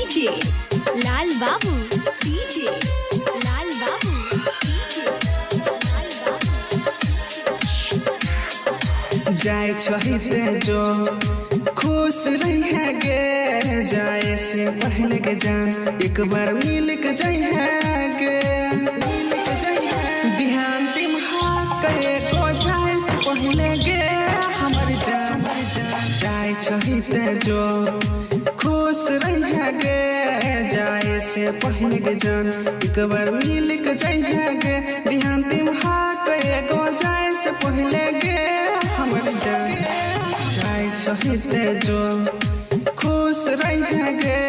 DJ लाल बाबू, DJ लाल बाबू, DJ लाल बाबू। जाए छहिते जो खुश रही है गे, जाए से पहले के जान एक बार मिल के जाए गे, मिल के जाए ध्यान तिम के को जाए से पहले गे हमारी जान। जाए छहिते जो खुश रही है गे, जाए से पहले के जान एक बार मिल के जाए गे, ध्यान तिम के को जाए से पहले गे हमारी जान। जाए छहिते जो खुश रही है गे,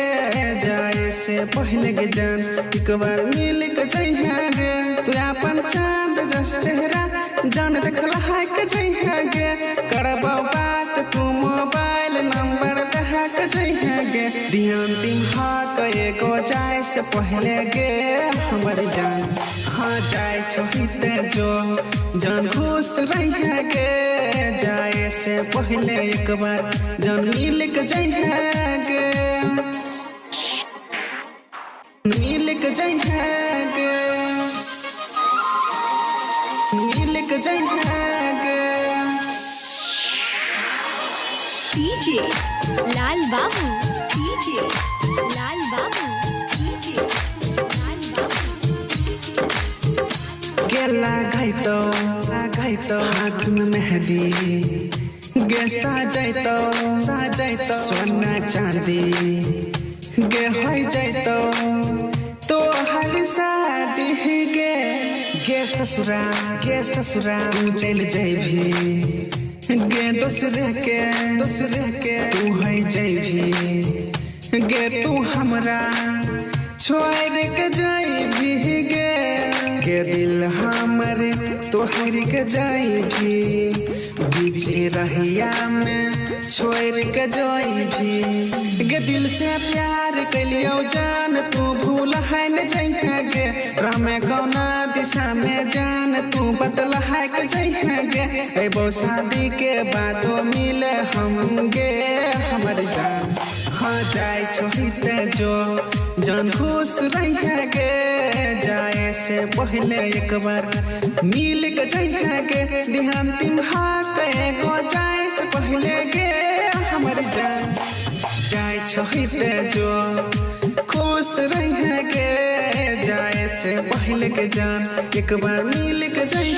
जाए से पहले के जान एक बार मिल के जाए गे, तू अपन चांद जस चेहरा जान देखल है के जाए गे, करबो बात तू मोबाइल नंबर दहा के जाए गे, ध्यान तिम के को जाए से पहले गे हमारी जान। हाँ जाए छहिते जो जान खुश रही है गे, जाए से पहले एक बार जान मिल के जाए गे, मिल के जाए गे, मिल के जाए गे। डीजे लाल बाबू, डीजे लाल बाबू, डीजे लाल बाबू। गेला गाइतो हाथ में मेहंदी गे, साजैतो सोना चांदी गे हो जाइतो तो हर शादी गे, गे ससुरा तू चल जाइभी गे, दूसरे के तू है जाइभी गे, तू हमरा छोड़ के जाइभी गे, गे दिल हमर तोहर के जाइभी, बीचे रहिया में छोड़ के जाइभी गे, दिल से प्यार कलियो जान तू भूल है न जाइए गे, रामे कौना दिशा में जान तू बदल है के जाइए गे, एबो शादी के बाद मिले हम गे हमर जान। हाँ जाए छहिते जो जान खुश रही है गे, जाए से पहले एक बार मिल के जाए गे, ध्यान तिम के को जाए से पहले गे हमारी जान। जाए छहिते जो खुश रही है गे, जाए से पहले के जान एक बार मिल के जाए